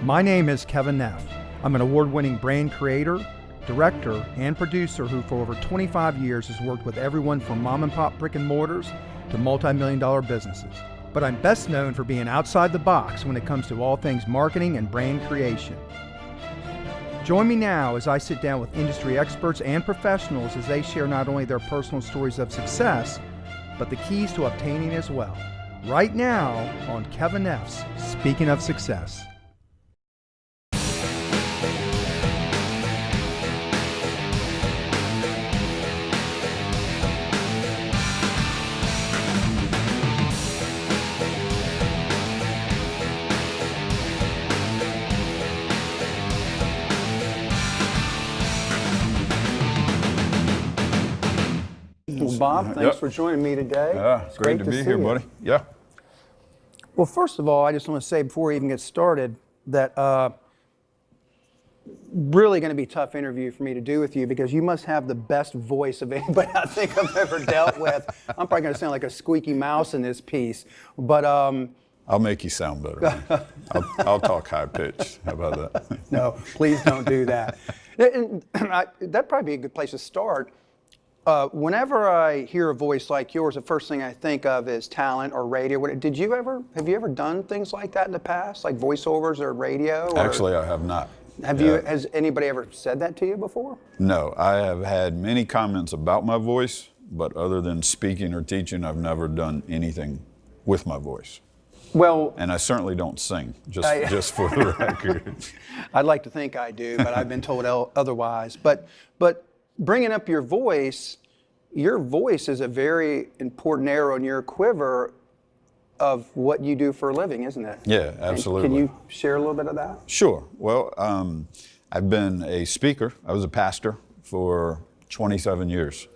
My name is Kevin Neff. I'm an award-winning brand creator, director, and producer who for over 25 years has worked with everyone from mom and pop brick and mortars to multi-million-dollar businesses. But I'm best known for being outside the box when it comes to all things marketing and brand creation. Join me now as I sit down with industry experts and professionals as they share not only their personal stories of success, but the keys to obtaining as well. Right now on Kevin Neff's Speaking of Success. Well, Bob, thanks for joining me today. Yeah, it's great to be here, buddy. Yeah. Well, first of all, I just want to say before we even get started that really going to be a tough interview for me to do with you because you must have the best voice of anybody I think I've ever dealt with. I'm probably going to sound like a squeaky mouse in this piece, but I'll make you sound better. I'll talk high pitched. How about that? No, please don't do that. That'd probably be a good place to start. Whenever I hear a voice like yours, the first thing I think of is talent or radio. Have you ever done things like that in the past, like voiceovers or radio? Or Actually, I have not. Has anybody ever said that to you before? No, I have had many comments about my voice, but other than speaking or teaching, I've never done anything with my voice. Well, and I certainly don't sing, just for the record. I'd like to think I do, but I've been told otherwise. But bringing up your voice is a very important arrow in your quiver of what you do for a living, isn't it? Yeah, absolutely. And can you share a little bit of that? Sure. Well, I've been a speaker. I was a pastor for 27 years.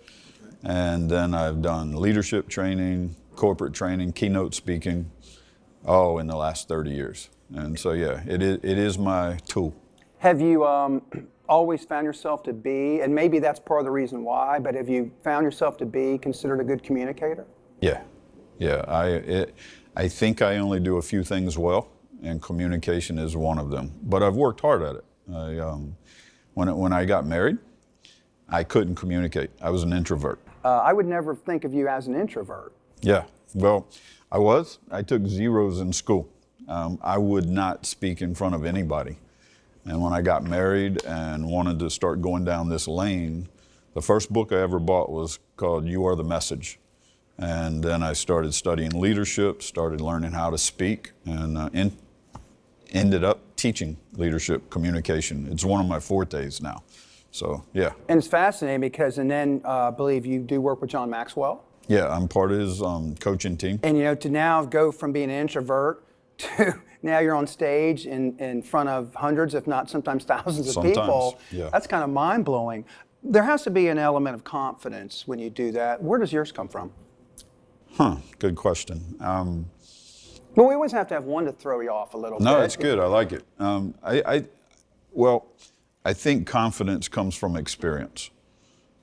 And then I've done leadership training, corporate training, keynote speaking, all in the last 30 years. And so, yeah, it is my tool. Have you always found yourself to be, and maybe that's part of the reason why, but have you found yourself to be considered a good communicator? Yeah. I think I only do a few things well, and communication is one of them. But I've worked hard at it. When I got married, I couldn't communicate. I was an introvert. I would never think of you as an introvert. Yeah, well, I was. I took zeros in school. I would not speak in front of anybody. And when I got married and wanted to start going down this lane, the first book I ever bought was called You Are the Message. And then I started studying leadership, started learning how to speak, and ended up teaching leadership communication. It's one of my fortes now. So, yeah. And it's fascinating because, and then I believe you do work with John Maxwell. Yeah, I'm part of his coaching team. And, to now go from being an introvert to now you're on stage in front of hundreds, if not sometimes thousands of people. Yeah. That's kind of mind-blowing. There has to be an element of confidence when you do that. Where does yours come from? Good question. Well, we always have to have one to throw you off a little bit. No, it's good. I like it. I think confidence comes from experience.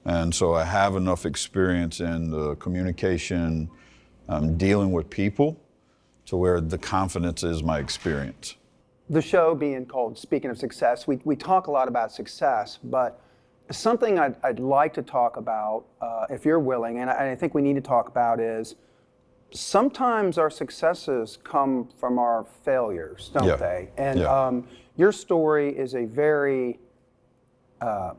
And so I have enough experience in the communication, dealing with people, to where the confidence is my experience. The show being called Speaking of Success, we talk a lot about success, but something I'd like to talk about, if you're willing, and I think we need to talk about is, sometimes our successes come from our failures, don't they? And your story is a very,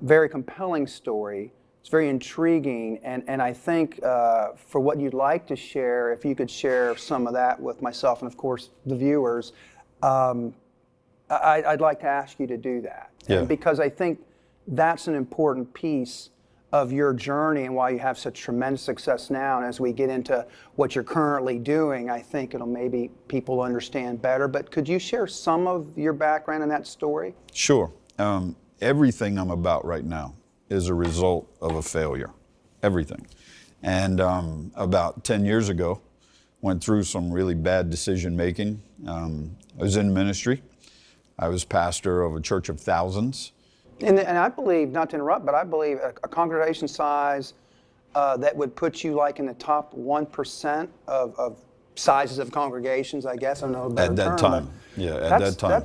very compelling story. It's very intriguing, and I think for what you'd like to share, if you could share some of that with myself and, of course, the viewers, I'd like to ask you to do that. Yeah. Because I think that's an important piece of your journey and why you have such tremendous success now. And as we get into what you're currently doing, I think it'll maybe people understand better. But could you share some of your background in that story? Sure. Everything I'm about right now is a result of a failure. Everything. And about 10 years ago, went through some really bad decision making. I was in ministry. I was pastor of a church of thousands. And I believe, not to interrupt, but I believe a congregation size that would put you like in the top 1% of sizes of congregations, I guess. I don't know a better At that term, time. Yeah, at that time.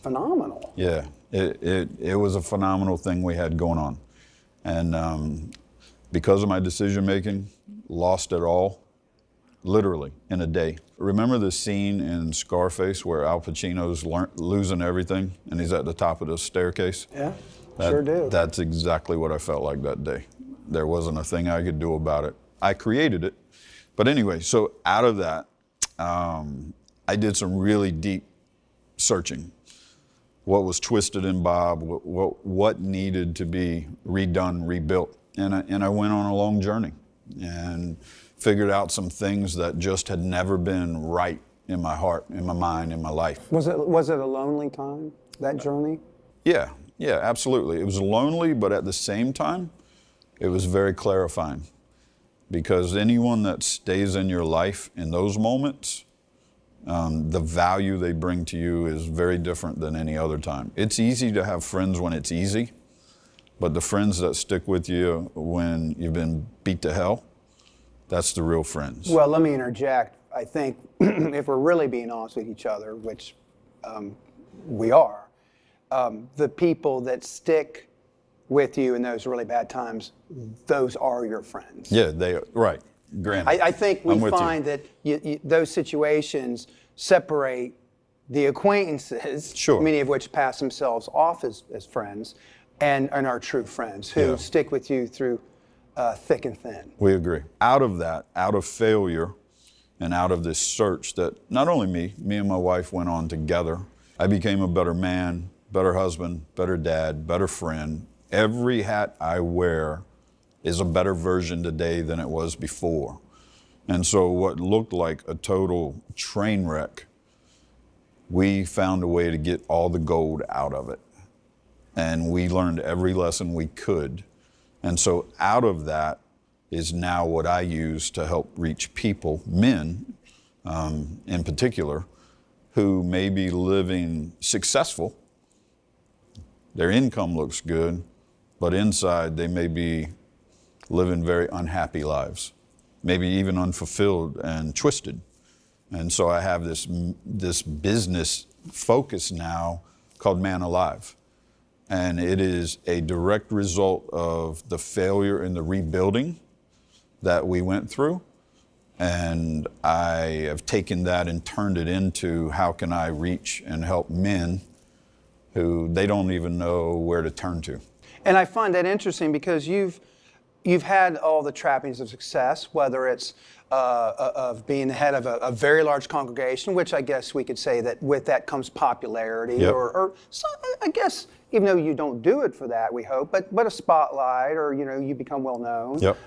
phenomenal. Yeah, it was a phenomenal thing we had going on. And because of my decision making, lost it all, literally, in a day. Remember the scene in Scarface where Al Pacino's losing everything and he's at the top of the staircase? Yeah, sure do. That's exactly what I felt like that day. There wasn't a thing I could do about it. I created it. But anyway, so out of that, I did some really deep searching. What was twisted in Bob, what needed to be redone, rebuilt. And I went on a long journey and figured out some things that just had never been right in my heart, in my mind, in my life. Was it a lonely time, that journey? Yeah, absolutely. It was lonely, but at the same time, it was very clarifying. Because anyone that stays in your life in those moments, the value they bring to you is very different than any other time. It's easy to have friends when it's easy, but the friends that stick with you when you've been beat to hell, that's the real friends. Well, let me interject. I think if we're really being honest with each other, which we are, the people that stick with you in those really bad times, those are your friends. Yeah, right. Granted. I think we I'm with find that those situations separate the acquaintances, Sure. many of which pass themselves off as friends, and our true friends who Yeah. stick with you through thick and thin. We agree. Out of that, out of failure, and out of this search that not only me and my wife went on together, I became a better man, better husband, better dad, better friend. Every hat I wear is a better version today than it was before. And so what looked like a total train wreck, we found a way to get all the gold out of it. And we learned every lesson we could. And so out of that is now what I use to help reach people, men in particular, who may be living successful. Their income looks good, but inside they may be living very unhappy lives, maybe even unfulfilled and twisted. And so I have this business focus now called Man Alive. And it is a direct result of the failure in the rebuilding that we went through. And I have taken that and turned it into how can I reach and help men who they don't even know where to turn to. And I find that interesting because you've had all the trappings of success, whether it's of being the head of a very large congregation, which I guess we could say that with that comes popularity, Yep. or so, I guess even though you don't do it for that, we hope, but a spotlight, or you become well known. Yep.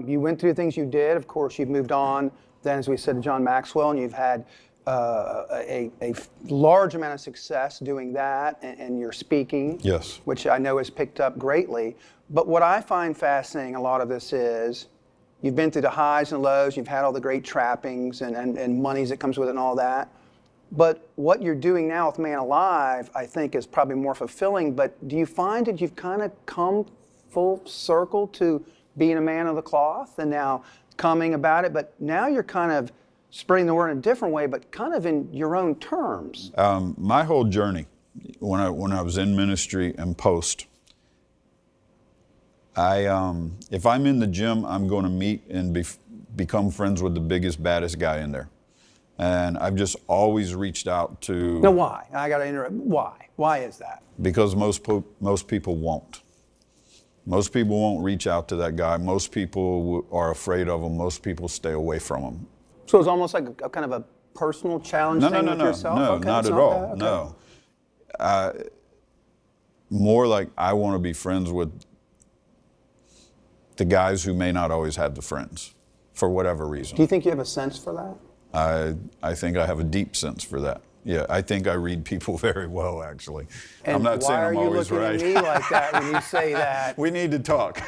You went through the things you did. Of course, you've moved on. Then, as we said, to John Maxwell, and you've had a large amount of success doing that, and your speaking, Yes. which I know has picked up greatly. But what I find fascinating, a lot of this is, you've been through the highs and lows, you've had all the great trappings and monies that comes with it and all that. But what you're doing now with Man Alive, I think, is probably more fulfilling. But do you find that you've kind of come full circle to being a man of the cloth and now coming about it? But now you're kind of spreading the word in a different way, but kind of in your own terms. My whole journey, when I was in ministry and post, if I'm in the gym, I'm going to meet and become friends with the biggest, baddest guy in there. And I've just always reached out to... Now, why? I got to interrupt. Why? Why is that? Because most people won't. Most people won't reach out to that guy. Most people are afraid of him. Most people stay away from him. So it's almost like a kind of a personal challenge thing with yourself? No, Okay, not it's at not all. that? Okay. No. More like I want to be friends with the guys who may not always have the friends, for whatever reason. Do you think you have a sense for that? I think I have a deep sense for that. Yeah, I think I read people very well, actually. And I'm not saying I'm always why are you right. looking at me like that when you say that? We need to talk.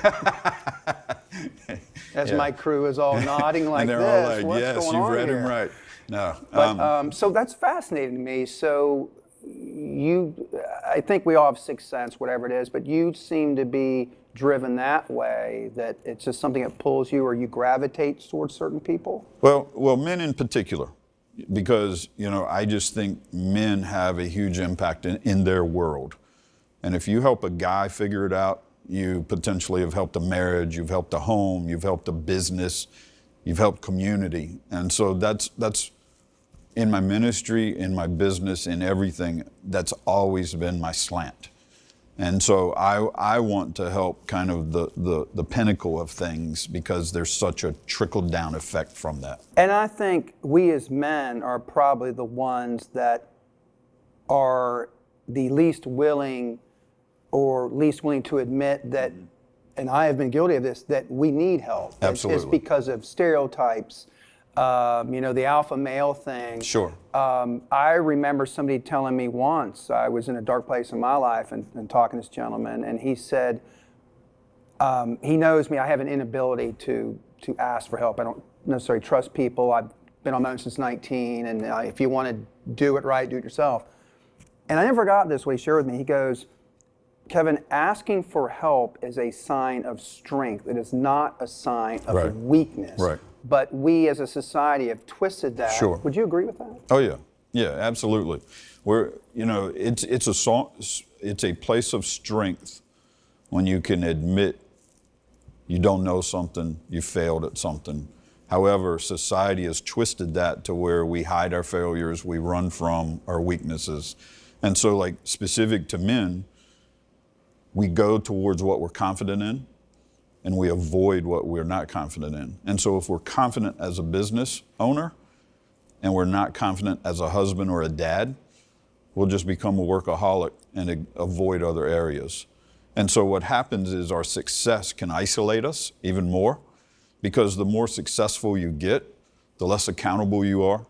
As Yeah. my crew is all nodding like and they're this. all like, What's yes, going you've on read here? him right. No. But, so that's fascinating to me. So I think we all have sixth sense, whatever it is, but you seem to be driven that way, that it's just something that pulls you or you gravitate towards certain people? Well, men in particular. because, you know, I just think men have a huge impact in their world. And if you help a guy figure it out, you potentially have helped a marriage, you've helped a home, you've helped a business, you've helped community. And so that's in my ministry, in my business, in everything, that's always been my slant. And so I want to help kind of the pinnacle of things, because there's such a trickle-down effect from that. And I think we as men are probably the ones that are the least willing to admit that, and I have been guilty of this, that we need help. Absolutely. It's because of stereotypes, you know, the alpha male thing. Sure. I remember somebody telling me once, I was in a dark place in my life and talking to this gentleman, and he said, he knows me, I have an inability to ask for help. I don't necessarily trust people. I've been on my own since 19, and if you want to do it right, do it yourself. And I never forgot this, what he shared with me. He goes, Kevin, asking for help is a sign of strength. It is not a sign of Right. weakness. Right. But we as a society have twisted that. Sure. Would you agree with that? Oh yeah, yeah, absolutely. You know, it's a place of strength when you can admit you don't know something, you failed at something. However, society has twisted that to where we hide our failures, we run from our weaknesses. And so, like, specific to men, we go towards what we're confident in, and we avoid what we're not confident in. And so if we're confident as a business owner and we're not confident as a husband or a dad, we'll just become a workaholic and avoid other areas. And so what happens is our success can isolate us even more, because the more successful you get, the less accountable you are.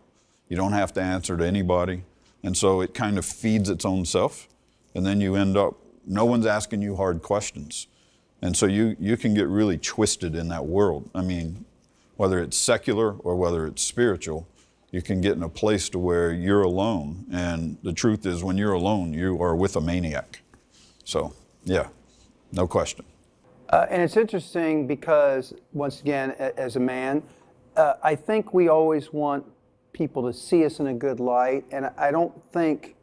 You don't have to answer to anybody. And so it kind of feeds its own self. And then you end up, no one's asking you hard questions. And so you can get really twisted in that world. I mean, whether it's secular or whether it's spiritual, you can get in a place to where you're alone. And the truth is, when you're alone, you are with a maniac. So, yeah, no question. And it's interesting because, once again, as a man, I think we always want people to see us in a good light. And I don't think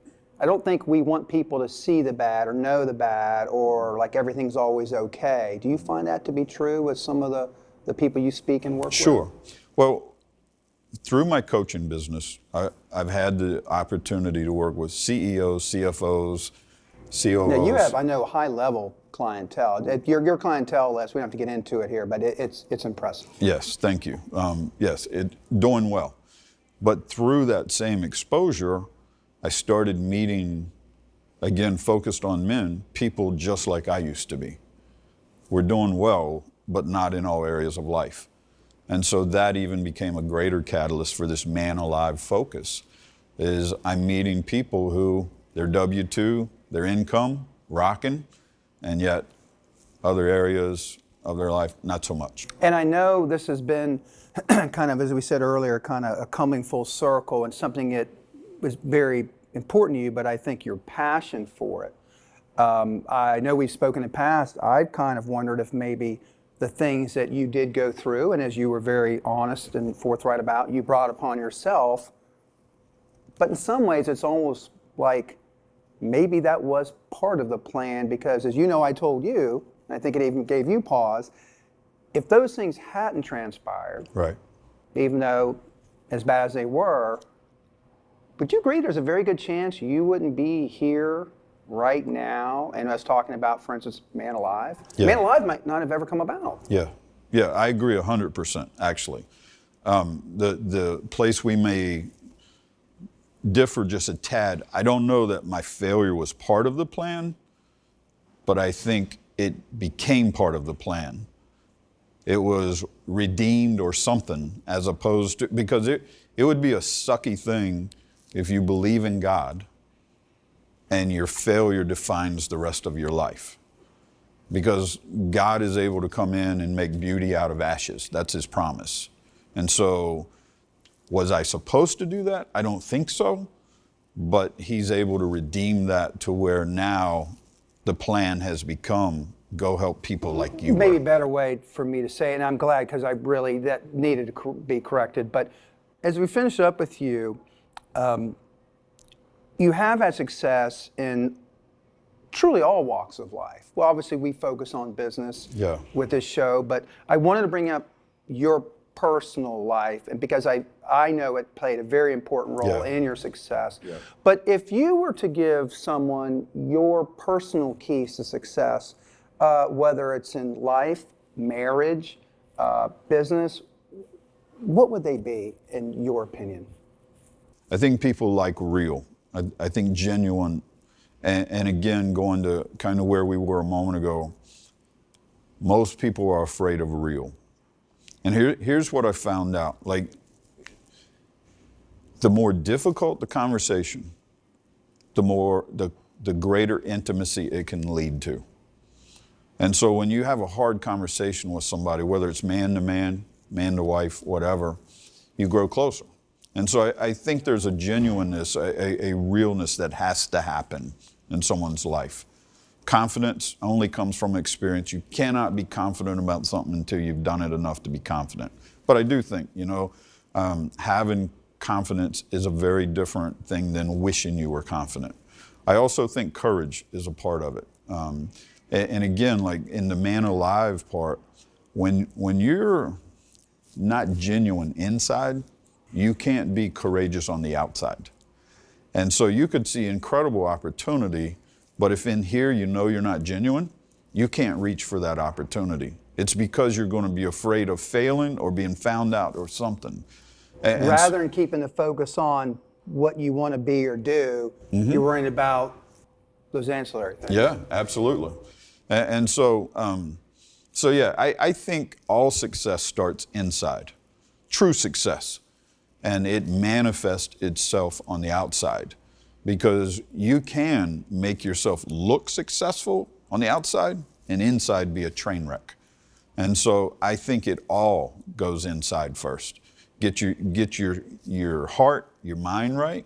we want people to see the bad or know the bad, or like everything's always okay. Do you find that to be true with some of the people you speak and work with? Sure. Well, through my coaching business, I've had the opportunity to work with CEOs, CFOs, COOs. Now you have, I know, high-level clientele. Your clientele list, we don't have to get into it here, but it's impressive. Yes, thank you. Yes, doing well. But through that same exposure, I started meeting, again, focused on men, people just like I used to be. We're doing well, but not in all areas of life. And so that even became a greater catalyst for this Man Alive focus, is I'm meeting people who, their W-2, their income, rocking, and yet other areas of their life, not so much. And I know this has been kind of, as we said earlier, kind of a coming full circle, and something that was very important to you, but I think your passion for it. I know we've spoken in the past. I've kind of wondered if maybe the things that you did go through, and as you were very honest and forthright about, you brought upon yourself. But in some ways, it's almost like maybe that was part of the plan, because as you know, I told you, and I think it even gave you pause, if those things hadn't transpired, Right. even though as bad as they were, would you agree there's a very good chance you wouldn't be here right now and us talking about, for instance, Man Alive? Yeah. Man Alive might not have ever come about. Yeah, I agree 100%, actually. The place we may differ just a tad, I don't know that my failure was part of the plan, but I think it became part of the plan. It was redeemed or something, as opposed to, because it would be a sucky thing if you believe in God and your failure defines the rest of your life. Because God is able to come in and make beauty out of ashes. That's His promise. And so, was I supposed to do that? I don't think so. But He's able to redeem that to where now the plan has become, go help people like you. Maybe a better way for me to say it, and I'm glad, because I really, that needed to be corrected, but as we finish up with you, you have had success in truly all walks of life. Well, obviously we focus on business with this show, but I wanted to bring up your personal life, and because I know it played a very important role in your success. But if you were to give someone your personal keys to success, whether it's in life, marriage, business, what would they be in your opinion? I think people like real. I think genuine. And again, going to kind of where we were a moment ago, most people are afraid of real. And here's what I found out. Like, the more difficult the conversation, the greater intimacy it can lead to. And so when you have a hard conversation with somebody, whether it's man to man, man to wife, whatever, you grow closer. And so I think there's a genuineness, a realness that has to happen in someone's life. Confidence only comes from experience. You cannot be confident about something until you've done it enough to be confident. But I do think, having confidence is a very different thing than wishing you were confident. I also think courage is a part of it. And again, like in the man alive part, when you're not genuine inside, you can't be courageous on the outside. And so you could see incredible opportunity, but if in here you know you're not genuine, you can't reach for that opportunity. It's because you're going to be afraid of failing or being found out or something. Rather than keeping the focus on what you want to be or do, you're worrying about those ancillary things. Yeah, absolutely. And so, I think all success starts inside, true success. And it manifests itself on the outside, because you can make yourself look successful on the outside and inside be a train wreck. And so I think it all goes inside first. Get your heart, your mind right,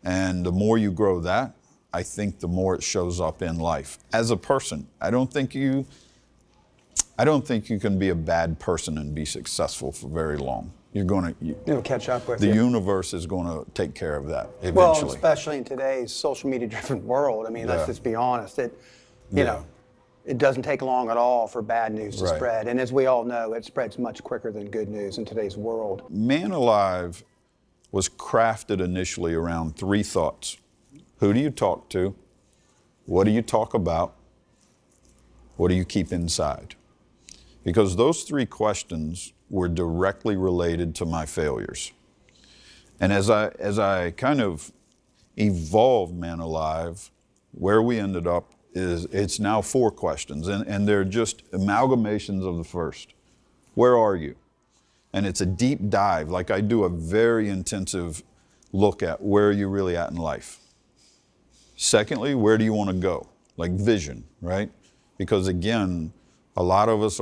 and the more you grow that, I think the more it shows up in life. As a person, I don't think you can be a bad person and be successful for very long. It'll catch up with you. you. The universe is going to take care of that eventually. Well, especially in today's social media driven world. I mean, let's just be honest. It doesn't take long at all for bad news to spread. And as we all know, it spreads much quicker than good news in today's world. Man Alive was crafted initially around three thoughts. Who do you talk to? What do you talk about? What do you keep inside? Because those three questions were directly related to my failures. And as I kind of evolved Man Alive, where we ended up is it's now 4 questions, and they're just amalgamations of the first. Where are you? And it's a deep dive, like I do a very intensive look at where are you really at in life. Secondly, where do you want to go? Like vision, right? Because again, a lot of us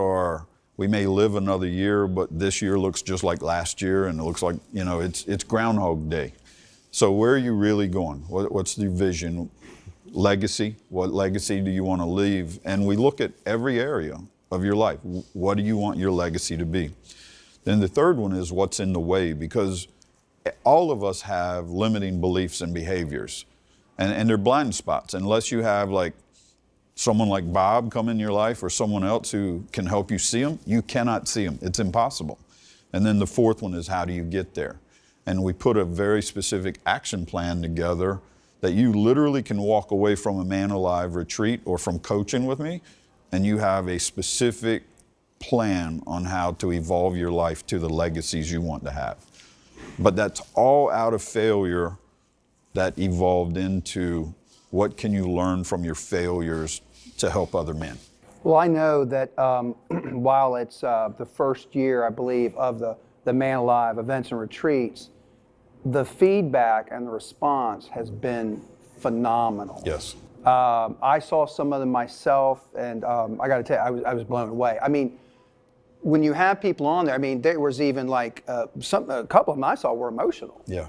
we may live another year, but this year looks just like last year, and it looks like, it's Groundhog Day. So where are you really going? What's the vision? Legacy. What legacy do you want to leave? And we look at every area of your life. What do you want your legacy to be? Then the third one is what's in the way, because all of us have limiting beliefs and behaviors, and they're blind spots. Unless you have like someone like Bob come in your life or someone else who can help you see them, you cannot see them. It's impossible. And then the fourth one is how do you get there? And we put a very specific action plan together that you literally can walk away from a Man Alive retreat or from coaching with me, and you have a specific plan on how to evolve your life to the legacies you want to have. But that's all out of failure that evolved into what can you learn from your failures to help other men? Well, I know that while it's the first year, I believe, of the Man Alive events and retreats, the feedback and the response has been phenomenal. Yes. I saw some of them myself, and I got to tell you, I was blown away. I mean, when you have people on there, I mean, there was even like a couple of them I saw were emotional. Yeah.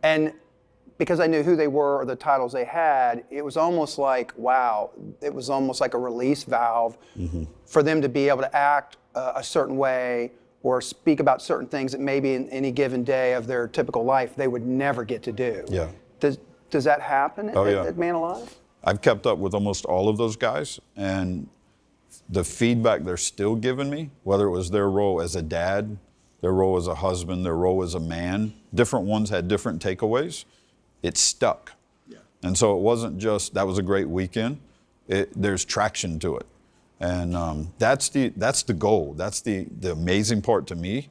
And because I knew who they were or the titles they had, it was almost like, wow, it was almost like a release valve for them to be able to act a certain way or speak about certain things that maybe in any given day of their typical life they would never get to do. Yeah. Does that happen Oh, yeah. at Man Alive? I've kept up with almost all of those guys, and the feedback they're still giving me, whether it was their role as a dad, their role as a husband, their role as a man, different ones had different takeaways. It stuck. Yeah. And so it wasn't just, that was a great weekend. There's traction to it. And that's the goal. That's the amazing part to me,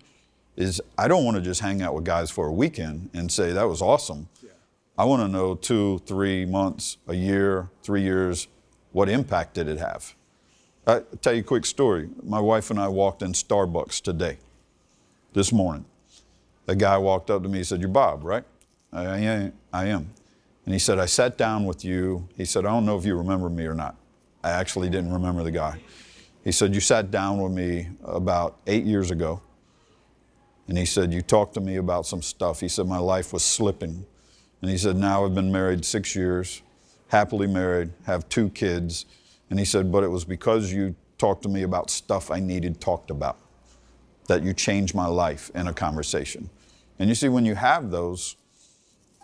is I don't want to just hang out with guys for a weekend and say, that was awesome. Yeah. I want to know 2, 3 months, a year, 3 years, what impact did it have? I'll tell you a quick story. My wife and I walked in Starbucks today, this morning. A guy walked up to me, he said, "You're Bob, right?" I am. And he said, "I sat down with you." He said, "I don't know if you remember me or not." I actually didn't remember the guy. He said, "You sat down with me about 8 years ago." And he said, "You talked to me about some stuff." He said, "My life was slipping." And he said, "Now I've been married 6 years, happily married, have 2 kids." And he said, "But it was because you talked to me about stuff I needed talked about, that you changed my life in a conversation." And you see, when you have those,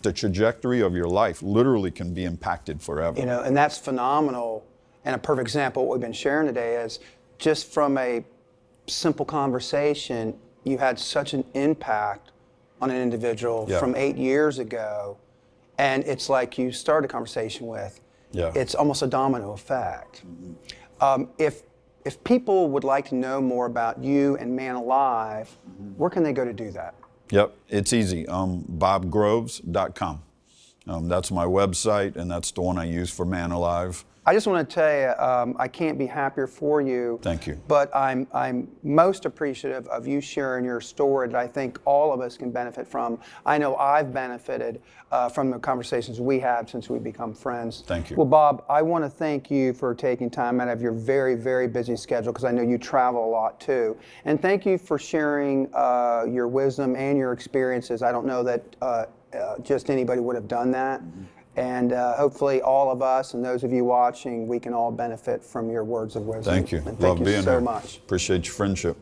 the trajectory of your life literally can be impacted forever. You know, and that's phenomenal. And a perfect example of what we've been sharing today is just from a simple conversation, you had such an impact on an individual from 8 years ago. And it's like you started a conversation with. Yeah. It's almost a domino effect. Mm-hmm. If people would like to know more about you and Man Alive, where can they go to do that? Yep, it's easy. BobGroves.com. That's my website, and that's the one I use for Man Alive. I just want to tell you, I can't be happier for you. Thank you. But I'm most appreciative of you sharing your story that I think all of us can benefit from. I know I've benefited from the conversations we had since we've become friends. Thank you. Well, Bob, I want to thank you for taking time out of your very, very busy schedule, because I know you travel a lot too. And thank you for sharing your wisdom and your experiences. I don't know that just anybody would have done that. Mm-hmm. And hopefully all of us and those of you watching, we can all benefit from your words of wisdom. Thank you. And Love thank you being so here. much. Appreciate your friendship.